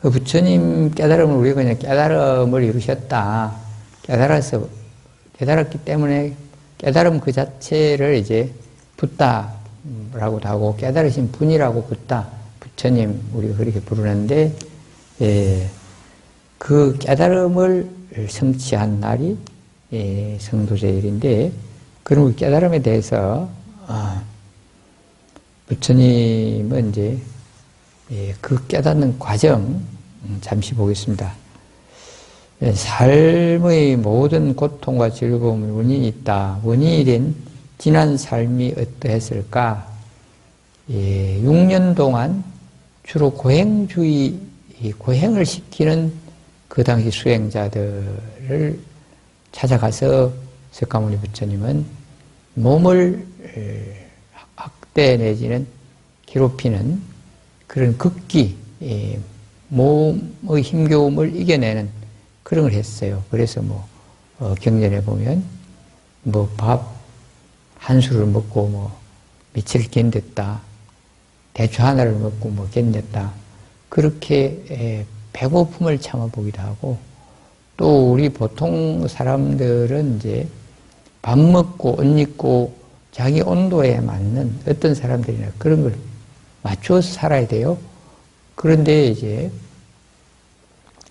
그 부처님 깨달음을 우리가 그냥 깨달음을 이루셨다. 깨달았기 때문에 깨달음 그 자체를 이제 붓다라고도 하고 깨달으신 분이라고 붓다. 부처님 우리가 그렇게 부르는데, 그 깨달음을 성취한 날이 성도제일인데, 그럼 그 깨달음에 대해서 부처님은 이제 그 깨닫는 과정 잠시 보겠습니다. 삶의 모든 고통과 즐거움은 원인이 있다. 원인이 된 지난 삶이 어떠했을까? 6년 동안 주로 고행주의, 고행을 시키는 그 당시 수행자들을 찾아가서 석가모니 부처님은 몸을 학대 내지는 괴롭히는 그런 극기, 몸의 힘겨움을 이겨내는 그런 걸 했어요. 그래서 경전에 보면 밥 한 술을 먹고 며칠 견뎠다. 대추 하나를 먹고 견뎠다. 그렇게 배고픔을 참아보기도 하고, 또 우리 보통 사람들은 이제 밥 먹고 옷 입고 자기 온도에 맞는 어떤 사람들이나 그런 걸 맞추어서 살아야 돼요. 그런데 이제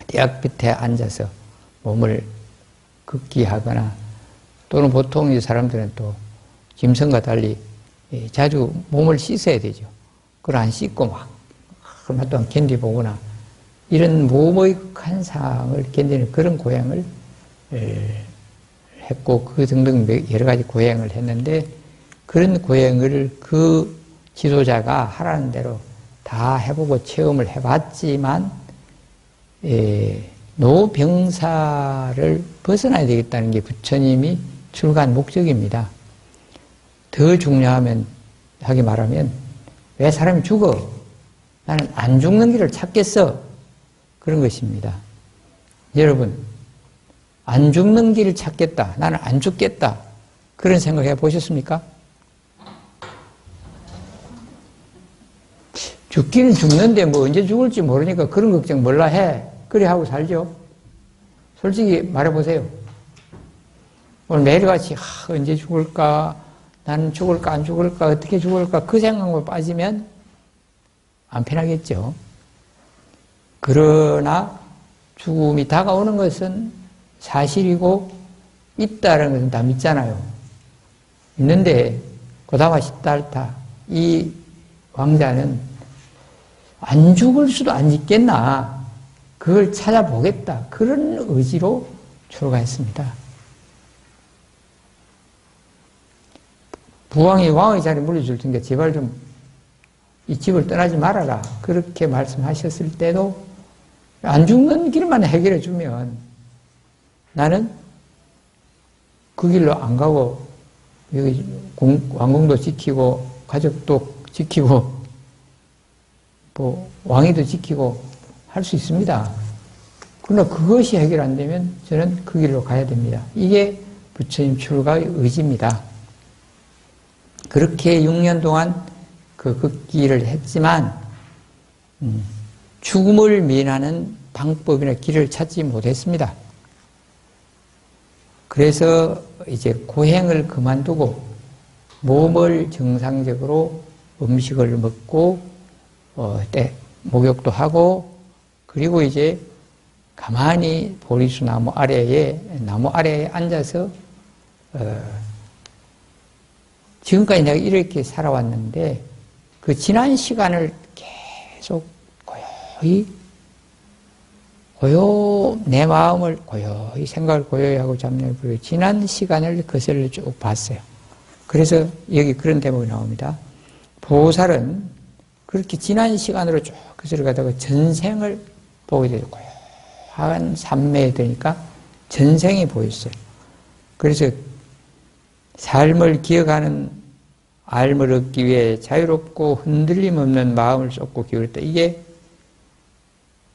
대학 밑에 앉아서 몸을 극기하거나, 또는 보통 이 사람들은 또 짐승과 달리 자주 몸을 씻어야 되죠. 그걸 안 씻고 얼마 동안 견디보거나, 이런 몸의 한상을 견디는 그런 고행을 했고, 그 등등 여러 가지 고행을 했는데, 그런 고행을 그 지도자가 하라는 대로 다 해보고 체험을 해봤지만, 노병사를 벗어나야 되겠다는 게 부처님이 출가한 목적입니다. 더 중요하게 말하면, 왜 사람이 죽어? 나는 안 죽는 길을 찾겠어. 그런 것입니다. 여러분, 안 죽는 길을 찾겠다. 나는 안 죽겠다. 그런 생각 해보셨습니까? 죽기는 죽는데 언제 죽을지 모르니까 그런 걱정 몰라 해. 그래 하고 살죠. 솔직히 말해보세요. 오늘 매일같이 언제 죽을까? 나는 죽을까 안 죽을까? 어떻게 죽을까? 그 생각만 빠지면 안 편하겠죠. 그러나 죽음이 다가오는 것은 사실이고 있다는 것은 다 믿잖아요. 있는데 고다마 시달타 이 왕자는 안 죽을 수도 안 있겠나, 그걸 찾아보겠다, 그런 의지로 출가했습니다. 부왕이 왕의 자리 물려줄 테니까 제발 좀 이 집을 떠나지 말아라, 그렇게 말씀하셨을 때도 안 죽는 길만 해결해 주면 나는 그 길로 안 가고 여기 왕궁도 지키고 가족도 지키고 왕위도 지키고 할 수 있습니다. 그러나 그것이 해결 안 되면 저는 그 길로 가야 됩니다. 이게 부처님 출가의 의지입니다. 그렇게 6년 동안 그 길을 했지만 죽음을 면하는 방법이나 길을 찾지 못했습니다. 그래서 이제 고행을 그만두고 몸을 정상적으로 음식을 먹고 목욕도 하고, 그리고 이제 가만히 보리수 나무 아래에 앉아서 지금까지 내가 이렇게 살아왔는데 그 지난 시간을 계속 내 마음을 고요히 생각을 고요히 하고 잡념을 부리고 지난 시간을 거슬러 쭉 봤어요. 그래서 여기 그런 대목이 나옵니다. 보살은 그렇게 지난 시간으로 쭉 거슬러 가다가 전생을 보게 되죠. 고요한 삼매에 되니까 전생이 보였어요. 그래서 삶을 기억하는 알을 얻기 위해 자유롭고 흔들림 없는 마음을 쏟고 기울였다. 이게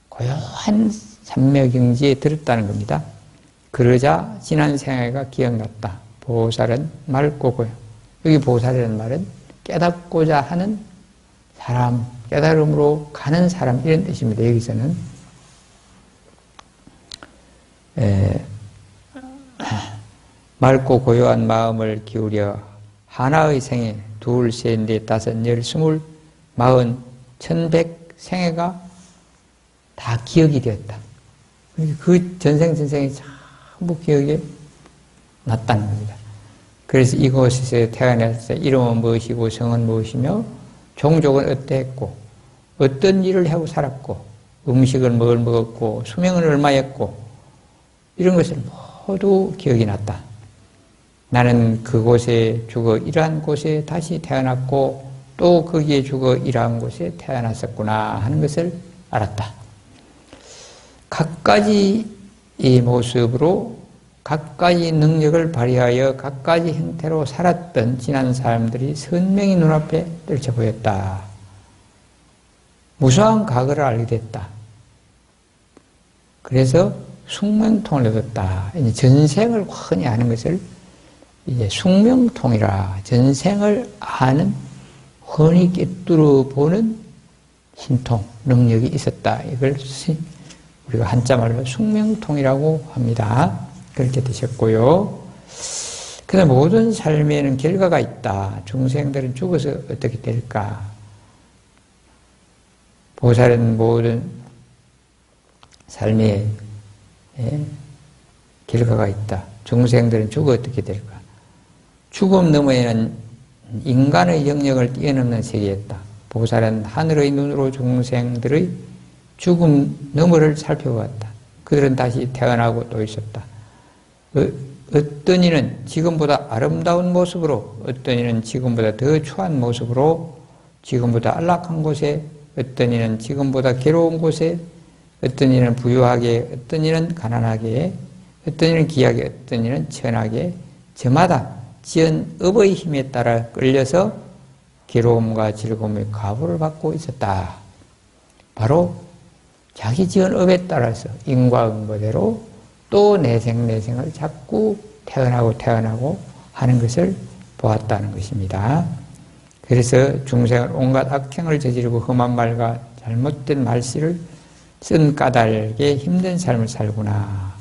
고요한 삼매경지에 들었다는 겁니다. 그러자 지난 생애가 기억났다. 보살은 맑고 고요. 여기 보살이라는 말은 깨닫고자 하는 사람, 깨달음으로 가는 사람, 이런 뜻입니다. 여기서는 맑고 고요한 마음을 기울여 하나의 생애, 둘, 셋, 넷, 다섯, 열, 스물, 마흔, 천백 생애가 다 기억이 되었다. 그 전생이 전부 기억에 났다는 겁니다. 그래서 이곳에서 태어나서 이름은 무엇이고 성은 무엇이며 종족은 어떠했고 어떤 일을 하고 살았고 음식을 뭘 먹었고 수명은 얼마였고 이런 것을 모두 기억이 났다. 나는 그곳에 죽어 이러한 곳에 다시 태어났고 또 거기에 죽어 이러한 곳에 태어났었구나 하는 것을 알았다. 각가지 이 모습으로 각가지 능력을 발휘하여 각가지 형태로 살았던 지난 사람들이 선명히 눈앞에 떨쳐 보였다. 무수한 과거를 알게 됐다. 그래서 숙명통을 얻었다. 이제 전생을 훤히 아는 것을 이제 숙명통이라, 전생을 아는 훤히 꿰뚫어 보는 신통, 능력이 있었다. 이걸 우리가 한자말로 숙명통이라고 합니다. 그렇게 되셨고요. 그래서 모든 삶에는 결과가 있다. 중생들은 죽어서 어떻게 될까? 보살은 모든 삶에 결과가 있다. 중생들은 죽어 어떻게 될까? 죽음 너머에는 인간의 영역을 뛰어넘는 세계였다. 보살은 하늘의 눈으로 중생들의 죽음 너머를 살펴보았다. 그들은 다시 태어나고 또 있었다. 어떤 이는 지금보다 아름다운 모습으로, 어떤 이는 지금보다 더 추한 모습으로, 지금보다 안락한 곳에, 어떤 이는 지금보다 괴로운 곳에, 어떤 이는 부유하게, 어떤 이는 가난하게, 어떤 이는 귀하게, 어떤 이는 천하게, 저마다 지은 업의 힘에 따라 끌려서 괴로움과 즐거움의 과보를 받고 있었다. 바로 자기 지은 업에 따라서 인과응보대로 또 내생을 자꾸 태어나고 하는 것을 보았다는 것입니다. 그래서 중생은 온갖 악행을 저지르고 험한 말과 잘못된 말씨를 쓴 까닭에 힘든 삶을 살구나.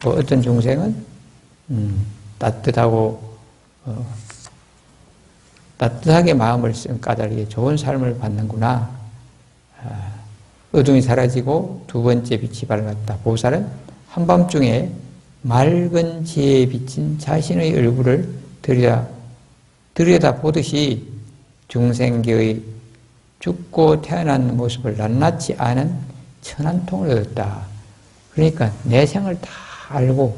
어떤 중생은 따뜻하게 마음을 쓴 까닭에 좋은 삶을 받는구나. 어둠이 사라지고 두 번째 빛이 밝았다. 보살은 한밤중에 맑은 지혜에 비친 자신의 얼굴을 들여다보듯이 중생계의 죽고 태어난 모습을 낱낱이 아는 천안통을 얻었다. 그러니까 내 생을 다 알고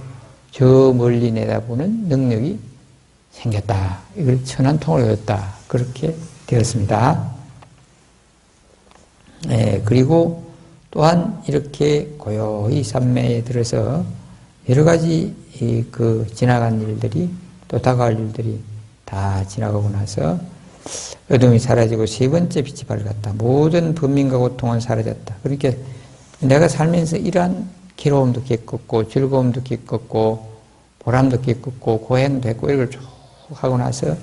저 멀리 내다보는 능력이 생겼다. 이걸 천안통을 얻었다. 그렇게 되었습니다. 그리고 또한 이렇게 고요히 삼매에 들어서 여러 가지 지나간 일들이 또 다가올 일들이 다 지나가고 나서 어둠이 사라지고 세 번째 빛이 밝았다. 모든 번민과 고통은 사라졌다. 그러니까 내가 살면서 이러한 괴로움도 겪었고 즐거움도 겪었고 보람도 겪었고 고행도 했고 이걸 쭉 하고 나서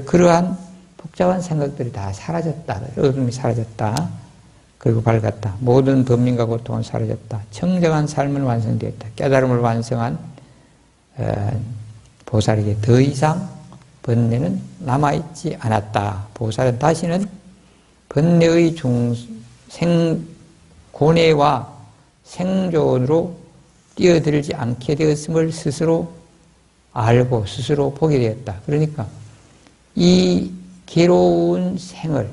그러한 복잡한 생각들이 다 사라졌다. 어둠이 사라졌다. 그리고 밝았다. 모든 번민과 고통은 사라졌다. 청정한 삶을 완성되었다. 깨달음을 완성한 보살에게 더 이상 번뇌는 남아있지 않았다. 보살은 다시는 번뇌의 고뇌와 생존으로 뛰어들지 않게 되었음을 스스로 알고 스스로 보게 되었다. 그러니까 이 괴로운 생을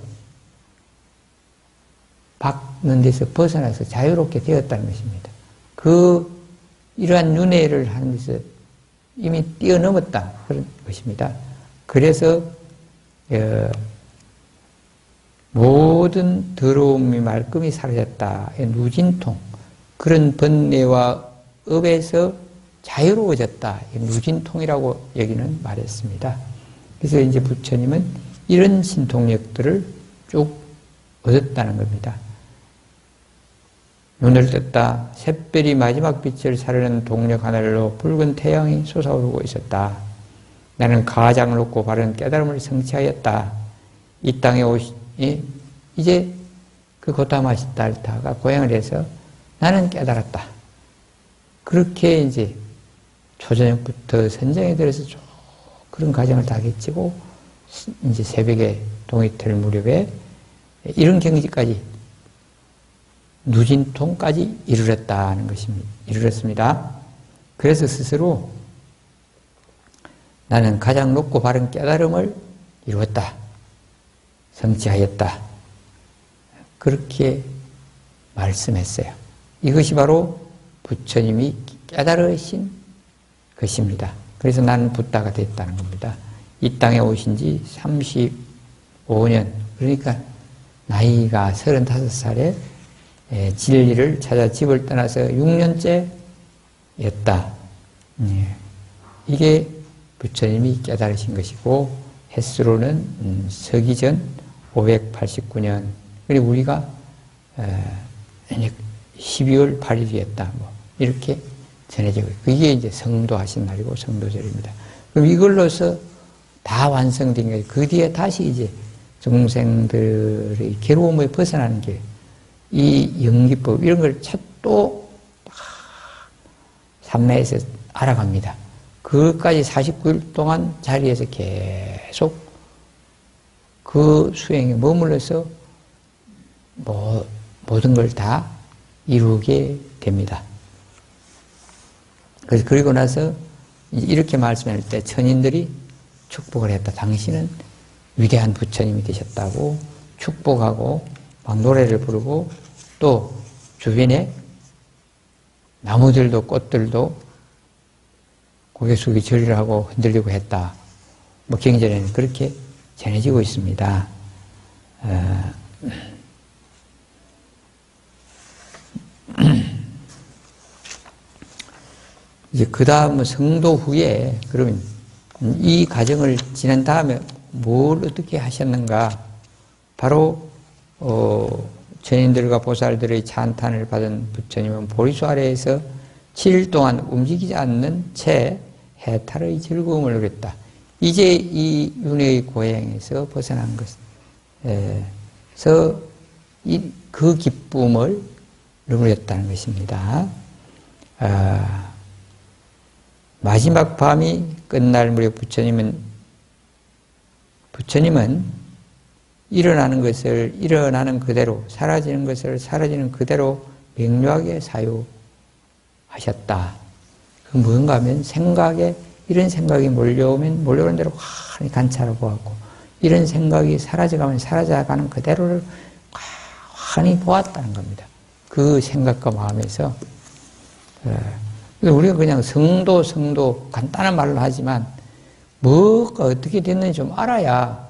받는 데서 벗어나서 자유롭게 되었다는 것입니다. 이러한 윤회를 하는 데서 이미 뛰어넘었다. 그런 것입니다. 그래서 모든 더러움이 말끔히 사라졌다. 누진통, 그런 번뇌와 업에서 자유로워졌다. 누진통이라고 여기는 말했습니다. 그래서 이제 부처님은 이런 신통력들을 쭉 얻었다는 겁니다. 눈을 떴다. 샛별이 마지막 빛을 사르는 동력 하늘로 붉은 태양이 솟아오르고 있었다. 나는 가장 높고 바른 깨달음을 성취하였다. 이 땅에 이제 그 고타마 시달타가 고행을 해서 나는 깨달았다. 그렇게 이제 초저녁부터 선정에 들어서 쭉 그런 과정을 다 거치고 이제 새벽에 동이 틀 무렵에 이런 경지까지 누진통까지 이르렀다는 것입니다. 이르렀습니다. 그래서 스스로 나는 가장 높고 바른 깨달음을 이루었다. 성취하였다. 그렇게 말씀했어요. 이것이 바로 부처님이 깨달으신 것입니다. 그래서 나는 붓다가 됐다는 겁니다. 이 땅에 오신 지 35년, 그러니까 나이가 35살에 진리를 찾아 집을 떠나서 6년째였다. 이게 부처님이 깨달으신 것이고 횟수로는 서기전 589년, 그리고 우리가 12월 8일이었다. 이렇게 전해지고 그게 이제 성도하신 날이고 성도절입니다. 그럼 이걸로서 다 완성된 거예요. 그 뒤에 다시 이제 중생들의 괴로움에 벗어나는 길, 이 연기법 이런 걸 또 삼매에서 알아갑니다. 그것까지 49일 동안 자리에서 계속 그 수행에 머물러서 모든 걸 다 이루게 됩니다. 그래서 그리고 나서 이렇게 말씀할 때 천인들이 축복을 했다. 당신은 위대한 부처님이 되셨다고 축복하고 막 노래를 부르고 또 주변에 나무들도 꽃들도 고개 숙이 절을 하고 흔들리고 했다. 경전에는 그렇게 전해지고 있습니다. 이제 그 다음 성도 후에 그러면 이 과정을 지난 다음에 뭘 어떻게 하셨는가? 바로 전인들과 보살들의 찬탄을 받은 부처님은 보리수 아래에서 7일 동안 움직이지 않는 채 해탈의 즐거움을 누렸다. 이제 이 윤회의 고행에서 벗어난 것에서 그 기쁨을 누렸다는 것입니다. 마지막 밤이 끝날 무렵 부처님은 일어나는 것을 일어나는 그대로, 사라지는 것을 사라지는 그대로 명료하게 사유하셨다. 그 뭔가 하면 이런 생각이 몰려오면 몰려오는 대로 환히 관찰하고 하고, 이런 생각이 사라져가면 사라져가는 그대로를 환히 보았다는 겁니다. 그 생각과 마음에서. 우리가 그냥 성도 간단한 말로 하지만 뭐가 어떻게 됐는지 좀 알아야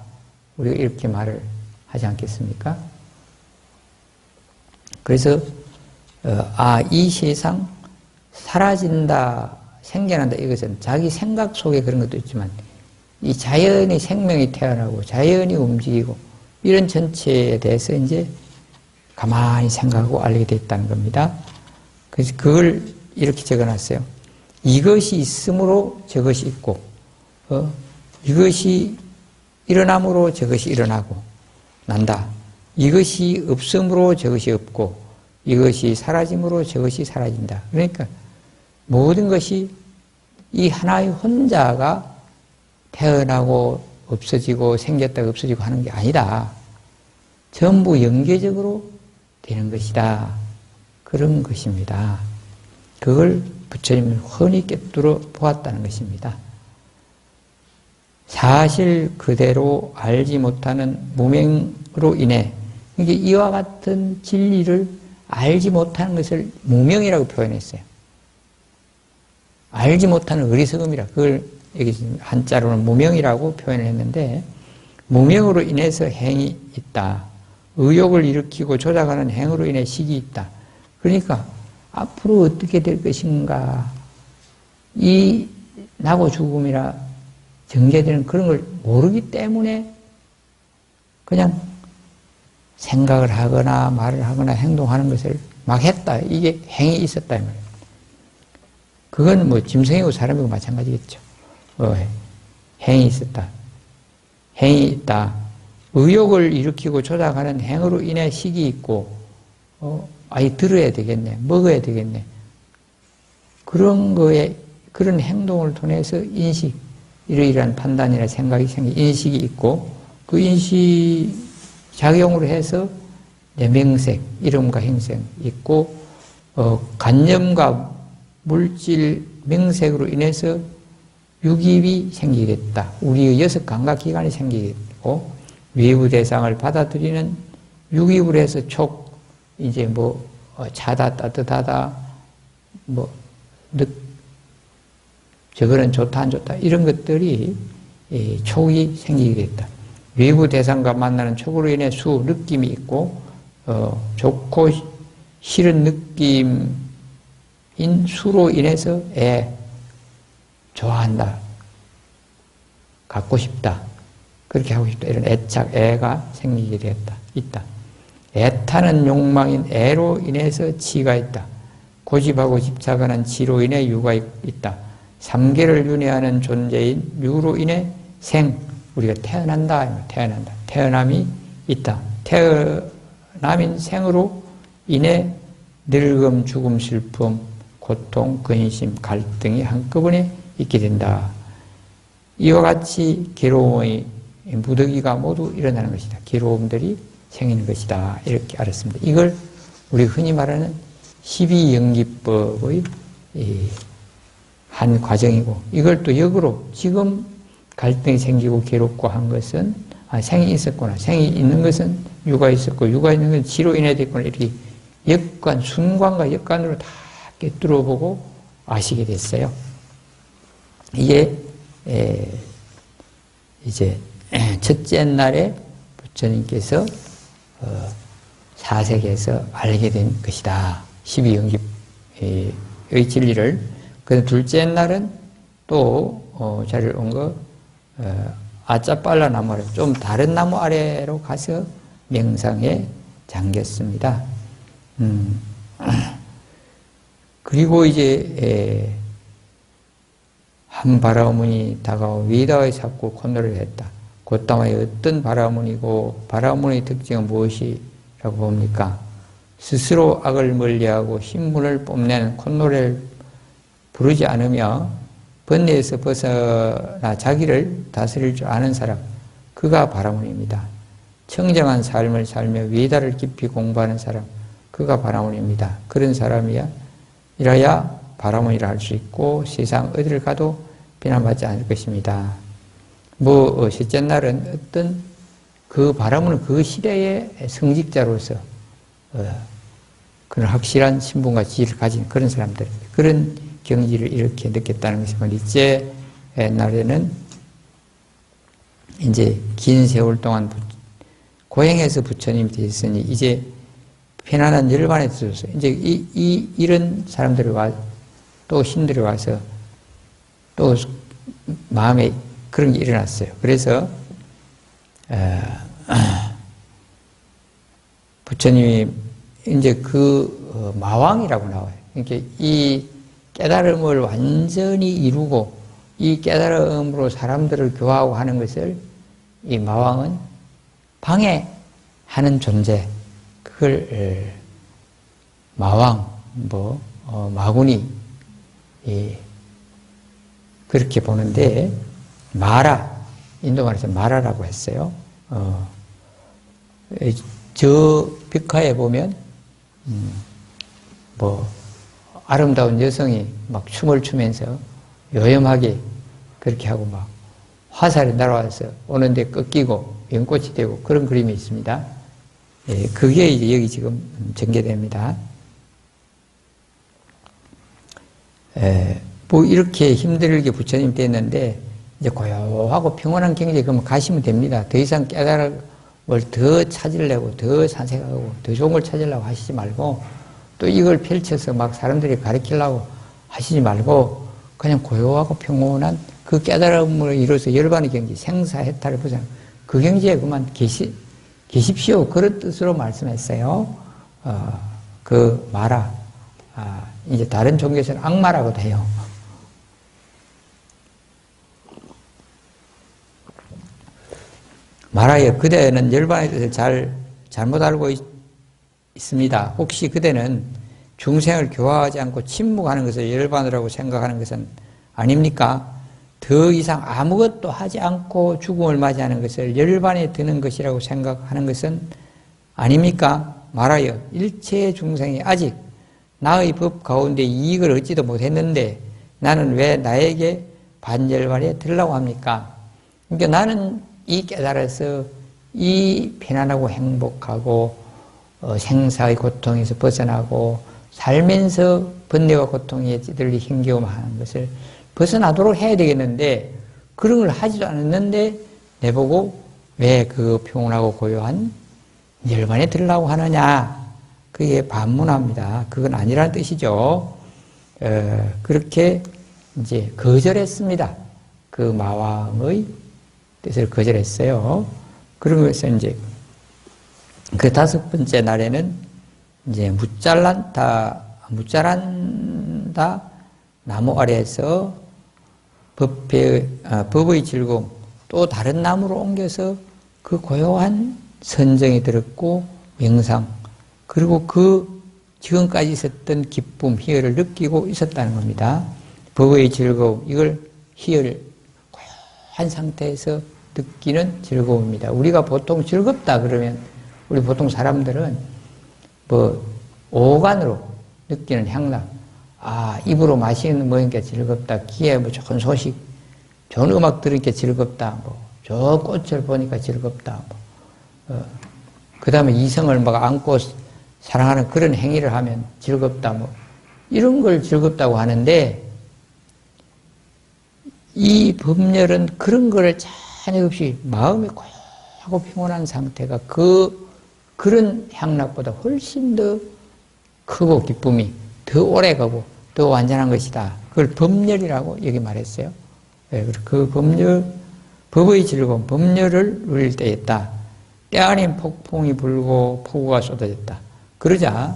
우리가 이렇게 말을 하지 않겠습니까? 그래서 이 세상 사라진다, 생겨난다, 이것은 자기 생각 속에 그런 것도 있지만 이 자연의 생명이 태어나고 자연이 움직이고 이런 전체에 대해서 이제 가만히 생각하고 알게 됐다는 겁니다. 그래서 그걸 이렇게 적어놨어요. 이것이 있으므로 저것이 있고, 이것이 일어남으로 저것이 일어나고 난다. 이것이 없음으로 저것이 없고, 이것이 사라짐으로 저것이 사라진다. 그러니까 모든 것이 이 하나의 혼자가 태어나고 없어지고 생겼다가 없어지고 하는 게 아니다. 전부 연계적으로 되는 것이다. 그런 것입니다. 그걸 부처님은 훤히 꿰뚫어 보았다는 것입니다. 사실 그대로 알지 못하는 무명으로 인해, 이게 이와 같은 진리를 알지 못하는 것을 무명이라고 표현했어요. 알지 못하는 어리석음이라, 그걸 여기 한자로는 무명이라고 표현을 했는데, 무명으로 인해서 행이 있다. 의욕을 일으키고 조작하는 행으로 인해 식이 있다. 그러니까 앞으로 어떻게 될 것인가, 이 나고 죽음이라 전개되는 그런 걸 모르기 때문에 그냥 생각을 하거나 말을 하거나 행동하는 것을 막 했다. 이게 행이 있었다. 이 말이에요. 그건 뭐 짐승이고 사람이고 마찬가지겠죠. 행이 있었다. 행이 있다. 의욕을 일으키고 조작하는 행으로 인해 식이 있고, 들어야 되겠네, 먹어야 되겠네. 그런 거에, 그런 행동을 통해서 인식, 이러이러한 판단이나 생각이 인식이 있고, 그 인식 작용으로 해서 내 명색, 이름과 행색 있고, 관념과 물질 명색으로 인해서 육입이 생기게 됐다. 우리의 6감각기관이 생기게 되고, 외부 대상을 받아들이는 육입을 해서 이제 차다, 따뜻하다, 저거는 좋다, 안 좋다, 이런 것들이 촉이 생기게 됐다. 외부 대상과 만나는 촉으로 인해 느낌이 있고, 좋고 싫은 느낌인 수로 인해서 좋아한다, 갖고 싶다, 그렇게 하고 싶다, 이런 애착, 애가 생기게 있다. 애타는 욕망인 애로 인해서 치가 있다. 고집하고 집착하는 지로 인해 유가 있다. 삼계를 윤회하는 존재인 유로 인해 우리가 태어난다. 태어남이 있다. 태어남인 생으로 인해 늙음, 죽음, 슬픔, 고통, 근심, 갈등이 한꺼번에 있게 된다. 이와 같이 괴로움의 무더기가 모두 일어나는 것이다. 괴로움들이 생기는 것이다. 이렇게 알았습니다. 이걸 우리 흔히 말하는 12연기법의 한 과정이고, 이걸 또 역으로 지금 갈등이 생기고 괴롭고 한 것은 생이 있었구나, 생이 있는 것은 유가 있었고, 유가 있는 것은 지로 인해 됐구나, 이렇게 순관과 역관으로 다 꿰뚫어보고 아시게 됐어요. 이게 이제 첫째 날에 부처님께서 사색에서 알게 된 것이다. 12연기의 진리를. 그래서 둘째 날은 또 자리를 온 거 아짜빨라 나무 아래, 좀 다른 나무 아래로 가서 명상에 잠겼습니다. 그리고 이제 한 바라문이 다가와 위다의 삭고 콘노를 했다. 곧다마의 어떤 바라문이고, 바라문의 특징은 무엇이라고 봅니까? 스스로 악을 멀리하고 신분을 뽐내는 콧노래를 부르지 않으며 번뇌에서 벗어나 자기를 다스릴 줄 아는 사람, 그가 바라문입니다. 청정한 삶을 살며 위다를 깊이 공부하는 사람, 그가 바라문입니다. 그런 사람이야 이라야 바라문이라 할 수 있고, 세상 어디를 가도 비난받지 않을 것입니다. 셋째 날은 어떤 그 바라문은 그 시대의 성직자로서 그런 확실한 신분과 지위를 가진 그런 사람들, 그런 경지를 이렇게 느꼈다는 것이고, 넷째 날에는 이제 긴 세월 동안 고행해서 부처님이 되었으니 이제 편안한 열반에 들어서 이제 이런 사람들이 또 신들이 와서 또 마음에 그런 게 일어났어요. 그래서 부처님이 이제 그 마왕이라고 나와요. 그러니까 이 깨달음을 완전히 이루고 이 깨달음으로 사람들을 교화하고 하는 것을 이 마왕은 방해하는 존재, 그걸 마왕, 마구니 그렇게 보는데, 마라, 인도 말에서 마라라고 했어요. 저 벽화에 보면 아름다운 여성이 막 춤을 추면서 요염하게 그렇게 하고 막 화살이 날아와서 오는데 꺾이고 연꽃이 되고 그런 그림이 있습니다. 그게 이제 여기 지금 전개됩니다. 이렇게 힘들게 부처님 됐는데 이제 고요하고 평온한 경지에 그러면 가시면 됩니다. 더 이상 깨달음을 더 찾으려고, 더 산책하고, 더 좋은 걸 찾으려고 하시지 말고, 또 이걸 펼쳐서 막 사람들이 가르치려고 하시지 말고, 그냥 고요하고 평온한 그 깨달음을 이루어서 열반의 경지, 생사해탈을 보잖아요. 그 경지에 그만 계십시오. 그런 뜻으로 말씀했어요. 그 마라. 이제 다른 종교에서는 악마라고도 해요. 마라여, 그대는 열반의 뜻을 잘못 알고 있습니다. 혹시 그대는 중생을 교화하지 않고 침묵하는 것을 열반이라고 생각하는 것은 아닙니까? 더 이상 아무것도 하지 않고 죽음을 맞이하는 것을 열반에 드는 것이라고 생각하는 것은 아닙니까? 말하여 일체 중생이 아직 나의 법 가운데 이익을 얻지도 못했는데 나는 왜 나에게 반열반에 들라고 합니까? 그러니까 나는 이 깨달아서 이 편안하고 행복하고 생사의 고통에서 벗어나고 살면서 번뇌와 고통에 찌들리 힘겨움하는 것을 벗어나도록 해야 되겠는데 그런 걸 하지도 않았는데 내보고 왜 그 평온하고 고요한 열반에 들으려고 하느냐. 그게 반문합니다. 그건 아니라는 뜻이죠. 그렇게 이제 거절했습니다. 그 마왕의 뜻을 거절했어요. 그러면서 이제 그 5번째 날에는 이제 무잘란다 나무 아래에서 법의 즐거움 또 다른 나무로 옮겨서 그 고요한 선정이 들었고 명상 그리고 그 지금까지 있었던 기쁨, 희열을 느끼고 있었다는 겁니다. 법의 즐거움 이걸 희열 고요한 상태에서 느끼는 즐거움입니다. 우리가 보통 즐겁다 그러면 우리 보통 사람들은 뭐 오간으로 느끼는 향락 입으로 마시는 뭐니까 즐겁다. 귀에 뭐 좋은 소식, 좋은 음악 들으니까 즐겁다. 저 꽃을 보니까 즐겁다. 그 다음에 이성을 막 안고 사랑하는 그런 행위를 하면 즐겁다. 이런 걸 즐겁다고 하는데 이 법열은 그런 거를 전혀 없이 마음이 고요하고 평온한 상태가 그런 향락보다 훨씬 더 크고 기쁨이 더 오래가고 더 완전한 것이다. 그걸 법열이라고 여기 말했어요. 그 법의 즐거움, 법열을 누릴 때였다. 때 아닌 폭풍이 불고 폭우가 쏟아졌다. 그러자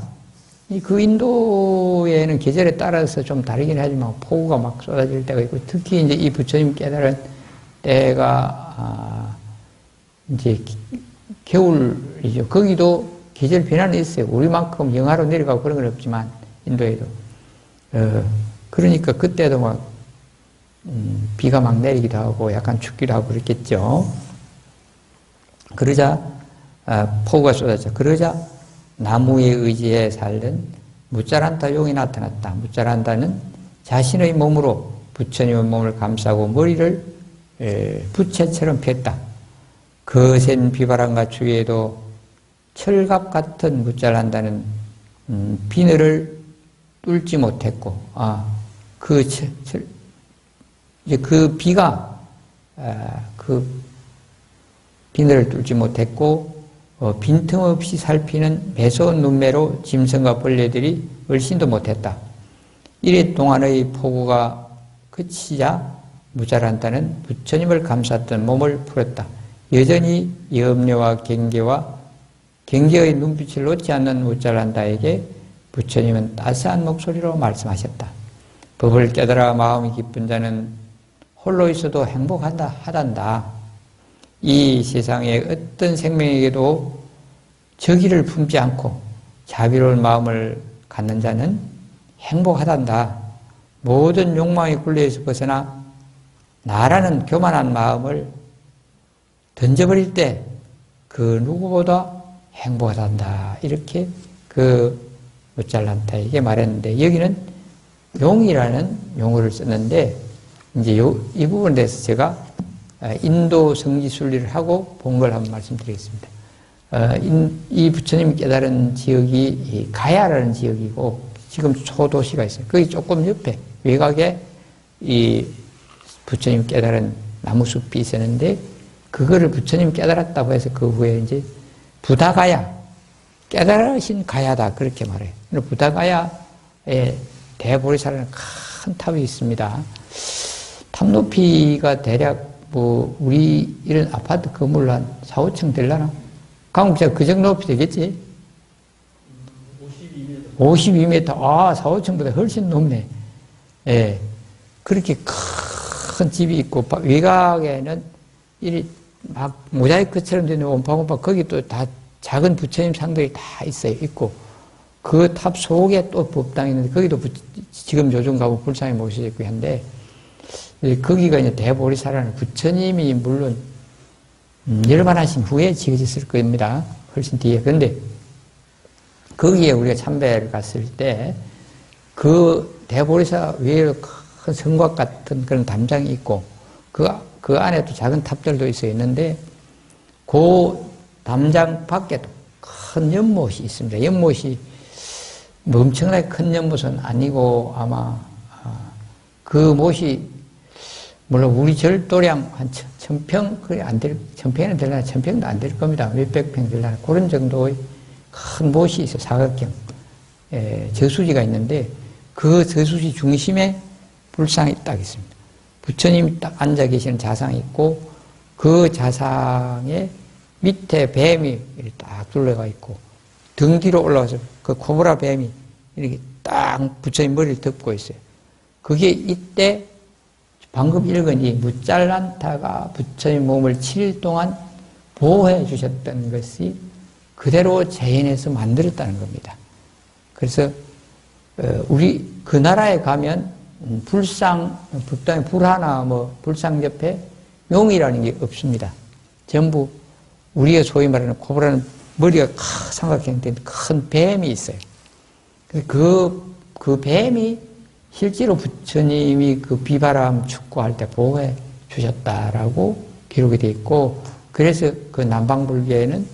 그 인도에는 계절에 따라서 좀 다르긴 하지만 폭우가 막 쏟아질 때가 있고 특히 이제 이 부처님 깨달은 때가 이제 겨울이죠. 거기도 계절 변화는 있어요. 우리만큼 영하로 내려가고 그런 건 없지만 인도에도 그러니까 그때도 막 비가 막 내리기도 하고 약간 춥기도 하고 그랬겠죠. 그러자 폭우가 쏟아져. 그러자 나무에 의지해 살던 무짜란타 용이 나타났다. 무짜란타는 자신의 몸으로 부처님의 몸을 감싸고 머리를 부채처럼 폈다. 거센 비바람과 추위에도 철갑 같은 무짜란타는 비늘을 뚫지 못했고, 그 비가 그 비늘을 뚫지 못했고 빈틈없이 살피는 매서운 눈매로 짐승과 벌레들이 얼씬도 못했다. 이래 동안의 폭우가 그치자 무짜란타는 부처님을 감쌌던 몸을 풀었다. 여전히 염려와 경계의 눈빛을 놓지 않는 무짜란타에게 부처님은 따스한 목소리로 말씀하셨다. 법을 깨달아 마음이 기쁜 자는 홀로 있어도 행복하단다. 이 세상의 어떤 생명에게도 적의를 품지 않고 자비로운 마음을 갖는 자는 행복하단다. 모든 욕망의 굴레에서 벗어나 나라는 교만한 마음을 던져버릴 때 그 누구보다 행복하단다. 이렇게 그 무잘란타에게 말했는데 여기는 용이라는 용어를 썼는데 이제 이 부분에 대해서 제가 인도 성지순리를 하고 본 걸 한번 말씀드리겠습니다. 이 부처님 깨달은 지역이 가야라는 지역이고 지금 초도시가 있어요. 거기 조금 옆에 외곽에 이 부처님 깨달은 나무숲이 있었는데 그거를 부처님 깨달았다고 해서 그 후에 이제 부다가야 깨달으신 가야다 그렇게 말해요. 부다가야에 대보리살라는 큰 탑이 있습니다. 탑 높이가 대략 우리 이런 아파트 건물로 한 4, 5층 되려나? 강국자 그 정도 높이 되겠지? 52m. 4, 5층보다 훨씬 높네. 예. 그렇게 큰 집이 있고, 외곽에는 막 모자이크처럼 된 온팡온팡 거기 또 다 작은 부처님 상들이 다 있어요. 있고. 그 탑 속에 또 법당이 있는데, 거기도 지금 요즘 가면 불상이 모셔져 있고 한데, 거기가 이제 대보리사라는 부처님이 물론 열반하신 후에 지어졌을 겁니다. 훨씬 뒤에. 그런데 거기에 우리가 참배를 갔을 때 그 대보리사 위에 큰 성곽 같은 그런 담장이 있고 그 안에도 작은 탑들도 있어 있는데 그 담장 밖에도 큰 연못이 있습니다. 연못이 뭐 엄청나게 큰 연못은 아니고 아마 그 못이 물론 우리 절도량 한 1000평, 그래 안 될, 1000평은 되려나 1000평도 안 될 겁니다. 몇백 평 되려나 그런 정도의 큰 못이 있어요. 사각형 저수지가 있는데 그 저수지 중심에 불상이 딱 있습니다. 부처님이 딱 앉아 계시는 자상이 있고 그 자상에 밑에 뱀이 딱 둘러가 있고 등 뒤로 올라와서 그 코브라 뱀이 이렇게 딱 부처님 머리를 덮고 있어요. 그게 이때 방금 읽은 이 무잘란타가 부처님 몸을 7일 동안 보호해 주셨던 것이 그대로 재현해서 만들었다는 겁니다. 그래서 우리 그 나라에 가면 불상, 법당에 불 하나 뭐 불상 옆에 용이라는 게 없습니다. 전부 우리가 소위 말하는 코브라는 머리가 삼각형된 큰 뱀이 있어요. 그 뱀이 실제로 부처님이 그 비바람 축구할 때 보호해 주셨다라고 기록이 되어 있고, 그래서 그 남방불교에는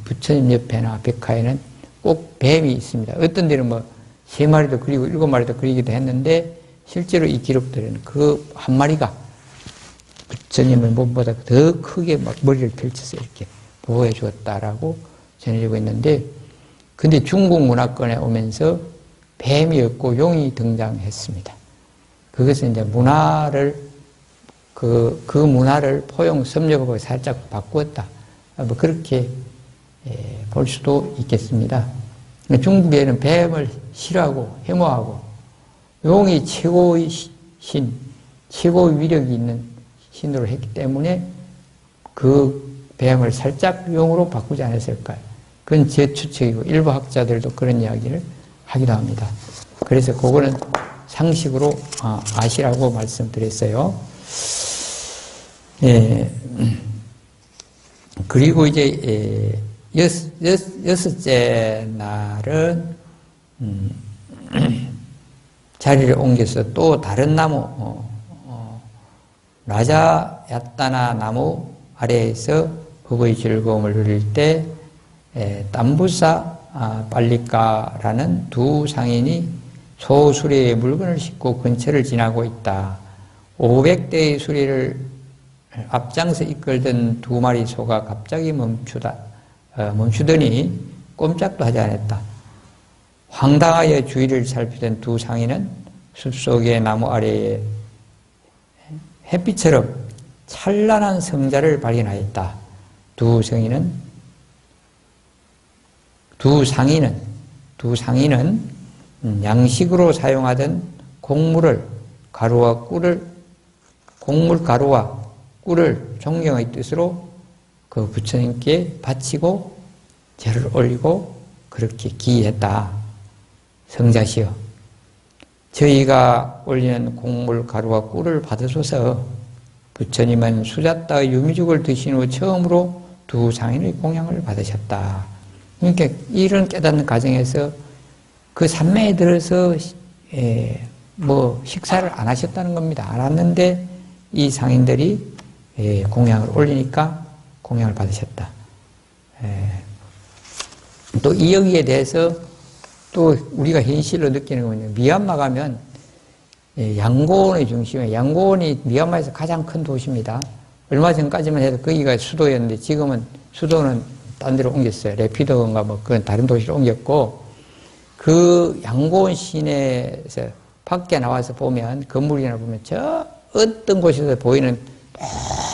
부처님 옆에나 벽화에는 꼭 뱀이 있습니다. 어떤 데는 뭐 3마리도 그리고 7마리도 그리기도 했는데 실제로 이 기록들은 그 한 마리가 부처님의 몸보다 더 크게 막 머리를 펼쳐서 이렇게 보호해 주었다라고 전해지고 있는데, 근데 중국 문화권에 오면서 뱀이 없고 용이 등장했습니다. 그것은 이제 문화를, 그 문화를 포용 섭렵하고 살짝 바꾸었다. 뭐 그렇게 볼 수도 있겠습니다. 중국에는 뱀을 싫어하고 혐오하고 용이 최고의 신, 최고의 위력이 있는 신으로 했기 때문에 그 뱀을 살짝 용으로 바꾸지 않았을까요? 그건 제 추측이고 일부 학자들도 그런 이야기를 하기도 합니다. 그래서 그거는 상식으로 아시라고 말씀드렸어요. 그리고 이제 여섯째 날은 자리를 옮겨서 또 다른 나무 라자야따나 나무 아래에서 법의 즐거움을 누릴 때 땀부사 빨리까라는 두 상인이 소수리에 물건을 싣고 근처를 지나고 있다. 500대의 수리를 앞장서 이끌던 2마리 소가 갑자기 멈추더니 꼼짝도 하지 않았다. 황당하여 주위를 살피던 두 상인은 숲속의 나무 아래에 햇빛처럼 찬란한 성자를 발견하였다. 두 상인은 양식으로 사용하던 곡물 가루와 꿀을 존경의 뜻으로 그 부처님께 바치고 절을 올리고 그렇게 기했다. 성자시여, 저희가 올리는 곡물 가루와 꿀을 받으소서. 부처님은 수자따의 유미죽을 드신 후 처음으로 두 상인의 공양을 받으셨다. 그러니까 이런 깨닫는 과정에서 그 산매에 들어서 뭐 식사를 안 하셨다는 겁니다. 안 왔는데 이 상인들이 공양을 올리니까 공양을 받으셨다. 또 이 여기에 대해서 또 우리가 현실로 느끼는 거는 미얀마 가면 양고원의 중심에, 양고원이 미얀마에서 가장 큰 도시입니다. 얼마 전까지만 해도 거기가 수도였는데 지금은 수도는 딴 데로 옮겼어요. 레피도인가 뭐 그런 다른 도시로 옮겼고, 그 양고원 시내에서 밖에 나와서 보면 건물이나 보면 저 어떤 곳에서 보이는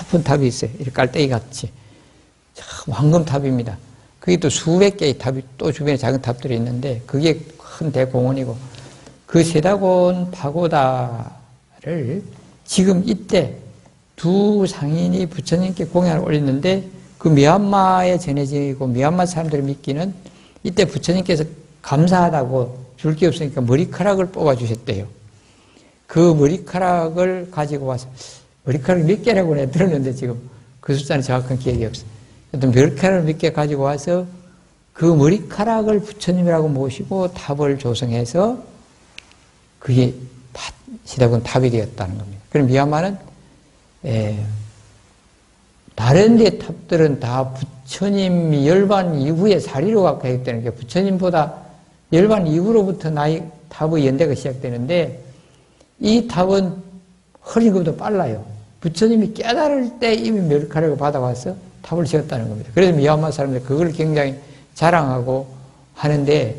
높은 탑이 있어요. 이렇게 깔때기 같이. 참 황금탑입니다. 그게 또 수백 개의 탑이 또 주변에 작은 탑들이 있는데 그게 큰 대공원이고, 그 세다곤 파고다를 지금 이때 두 상인이 부처님께 공양을 올렸는데 그 미얀마에 전해지고 미얀마 사람들이 믿기는 이때 부처님께서 감사하다고 줄 게 없으니까 머리카락을 뽑아주셨대요. 그 머리카락을 가지고 와서, 머리카락 몇 개라고 내가 들었는데 지금 그 숫자는 정확한 기억이 없어요. 머리카락을 몇 개 가지고 와서 그 머리카락을 부처님이라고 모시고 탑을 조성해서 그게 시다군 탑이 되었다는 겁니다. 그럼 미얀마는 다른 데 탑들은 다 부처님 열반 이후에 사리로가 계획되는 게 부처님보다 열반 이후로부터 탑의 연대가 시작되는데 이 탑은 흐린 것보다 빨라요. 부처님이 깨달을 때 이미 머리카락을 받아와서 탑을 지었다는 겁니다. 그래서 미얀마 사람들 그걸 굉장히 자랑하고 하는데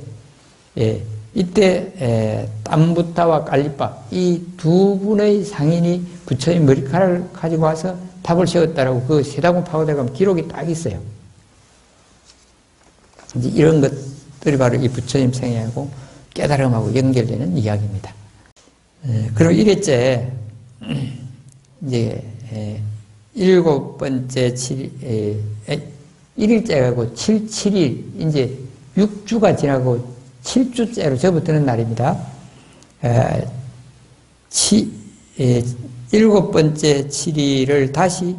이때 땀부타와 깔리빠 이 두 분의 상인이 부처님 머리카락을 가지고 와서 탑을 세웠다라고 그 세다군 파고들에 가면 기록이 딱 있어요. 이제 이런 것들이 바로 이 부처님 생애하고 깨달음하고 연결되는 이야기입니다. 그럼 이랬째 이제 일곱 번째 1일째가고 7일 이제 6주가 지나고 7주째로 접어드는 날입니다. 일곱 번째 7일을 다시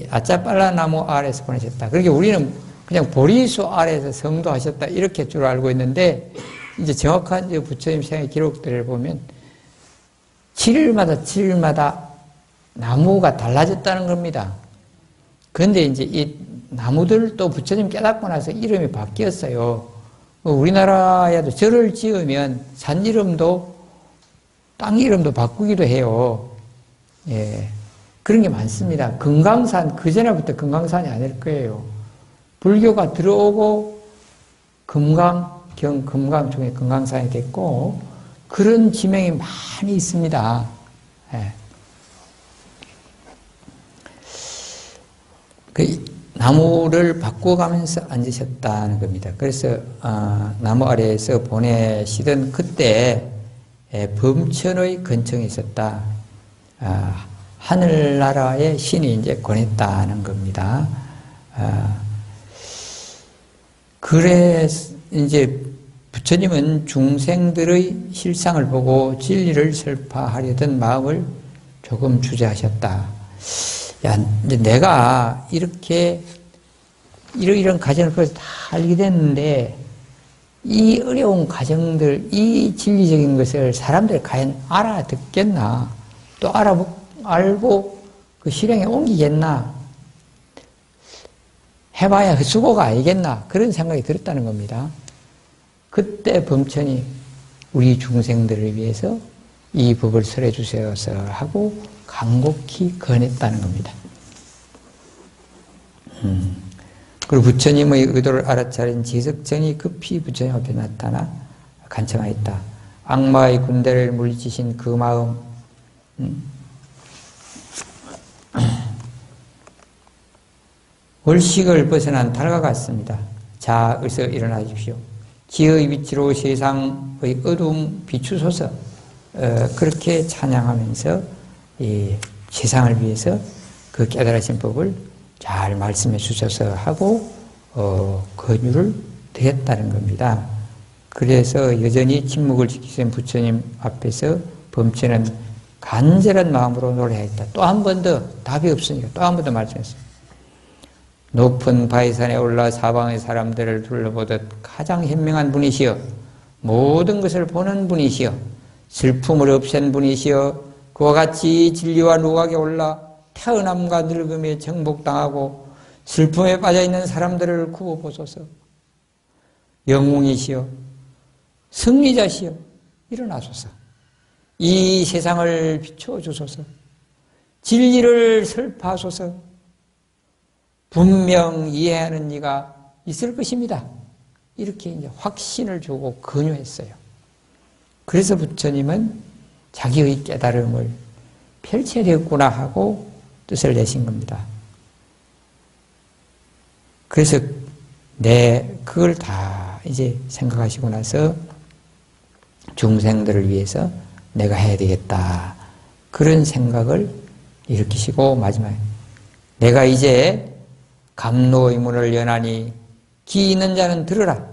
아짜빨라 나무 아래에서 보내셨다. 그러니까 우리는 그냥 보리수 아래에서 성도하셨다 이렇게 줄 알고 있는데 이제 정확한 부처님 생애 기록들을 보면 7일마다 나무가 달라졌다는 겁니다. 그런데 이제 이 나무들도 부처님 깨닫고 나서 이름이 바뀌었어요. 우리나라에도 절을 지으면 산 이름도 땅 이름도 바꾸기도 해요. 예. 그런 게 많습니다. 금강산, 그전에부터 금강산이 아닐 거예요. 불교가 들어오고 금강 중에 금강산이 됐고, 그런 지명이 많이 있습니다. 예. 그 나무를 바꿔가면서 앉으셨다는 겁니다. 그래서 나무 아래에서 보내시던 그때 범천의 근청이 있었다. 하늘나라의 신이 이제 권했다는 겁니다. 그래서 이제 부처님은 중생들의 실상을 보고 진리를 설파하려던 마음을 조금 주저하셨다. 야, 이제 내가 이렇게 이런 과정을 벌써 다 알게 됐는데 이 어려운 과정들, 이 진리적인 것을 사람들이 과연 알아듣겠나? 또 알고 그 실행에 옮기겠나? 해봐야 헛수고가 아니겠나? 그런 생각이 들었다는 겁니다. 그때 범천이 우리 중생들을 위해서 이 법을 설해 주셔서 하고 간곡히 권했다는 겁니다. 그리고 부처님의 의도를 알아차린 지석전이 급히 부처님 앞에 나타나 간청하였다. 악마의 군대를 물리치신 그 마음, 월식을 벗어난 달과 같습니다. 자, 어서 일어나 주십시오. 지의 빛으로 세상의 어두움 비추소서. 그렇게 찬양하면서 이 세상을 위해서 그 깨달으신 법을 잘 말씀해 주셔서 하고 권유를 드렸다는 겁니다. 그래서 여전히 침묵을 지키신 부처님 앞에서 범천은 간절한 마음으로 노래했다. 또 한 번 더 답이 없으니까 또 한 번 더 말씀했어요. 높은 바위산에 올라 사방의 사람들을 둘러보듯 가장 현명한 분이시여, 모든 것을 보는 분이시여, 슬픔을 없앤 분이시여, 그와 같이 진리와 누각에 올라 태어남과 늙음에 정복당하고 슬픔에 빠져있는 사람들을 구워보소서. 영웅이시여, 승리자시여, 일어나소서. 이 세상을 비춰주소서. 진리를 설파하소서. 분명 이해하는 이가 있을 것입니다. 이렇게 이제 확신을 주고 권유했어요. 그래서 부처님은 자기의 깨달음을 펼쳐야 되겠구나 하고 뜻을 내신 겁니다. 그래서 그걸 다 이제 생각하시고 나서 중생들을 위해서 내가 해야 되겠다. 그런 생각을 일으키시고 마지막에 내가 이제 감로의 문을 여나니 귀 있는 자는 들으라.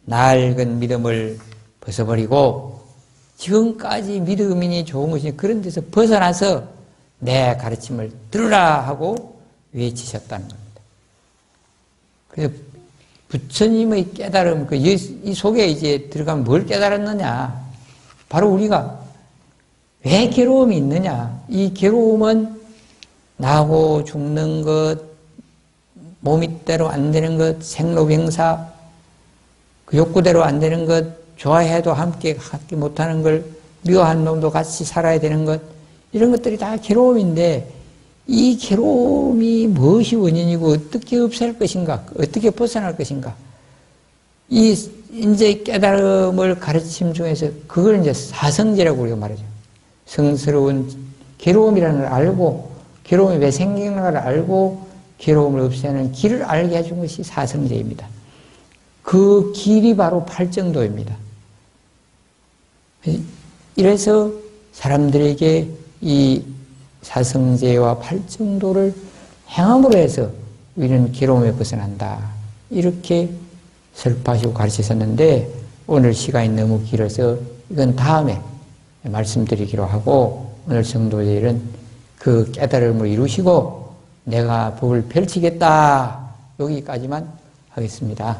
낡은 믿음을 벗어버리고 지금까지 믿음이 좋은 것이 그런 데서 벗어나서 내 가르침을 들으라 하고 외치셨다는 겁니다. 그래서 부처님의 깨달음, 이 속에 이제 들어가면 뭘 깨달았느냐? 바로 우리가 왜 괴로움이 있느냐? 이 괴로움은 나고 죽는 것, 몸이대로 안 되는 것, 생로병사, 그 욕구대로 안 되는 것, 좋아해도 함께 못하는 걸, 미워한 놈도 같이 살아야 되는 것, 이런 것들이 다 괴로움인데, 이 괴로움이 무엇이 원인이고 어떻게 없앨 것인가, 어떻게 벗어날 것인가. 이 이제 깨달음을 가르침 중에서 그걸 이제 사성제라고 우리가 말하죠. 성스러운 괴로움이라는 걸 알고, 괴로움이 왜 생기는가를 알고 괴로움을 없애는 길을 알게 해준 것이 사성제입니다. 그 길이 바로 팔정도입니다. 이래서 사람들에게 이 사성제와 팔정도를 행함으로 해서 우리는 괴로움에 벗어난다. 이렇게 설파하시고 가르치셨는데 오늘 시간이 너무 길어서 이건 다음에 말씀드리기로 하고 오늘 성도들은 그 깨달음을 이루시고 내가 법을 펼치겠다. 여기까지만 하겠습니다.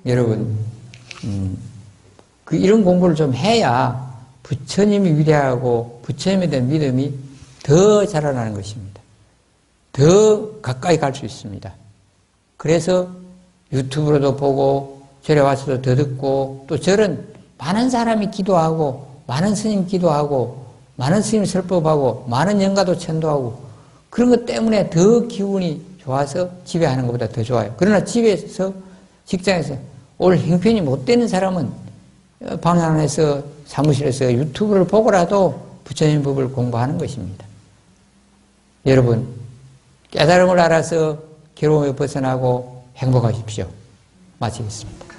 네. 여러분 이런 공부를 좀 해야 부처님이 위대하고 부처님에 대한 믿음이 더 자라나는 것입니다. 더 가까이 갈 수 있습니다. 그래서 유튜브로도 보고 절에 와서도 더 듣고 또 절은 많은 사람이 기도하고 많은 스님 기도하고 많은 스님 설법하고 많은 영가도 천도하고 그런 것 때문에 더 기운이 좋아서 집에 하는 것보다 더 좋아요. 그러나 집에서 직장에서 올 형편이 못 되는 사람은 방 안에서 사무실에서 유튜브를 보고라도 부처님 법을 공부하는 것입니다. 여러분 깨달음을 알아서 괴로움에 벗어나고 행복하십시오. 마치겠습니다.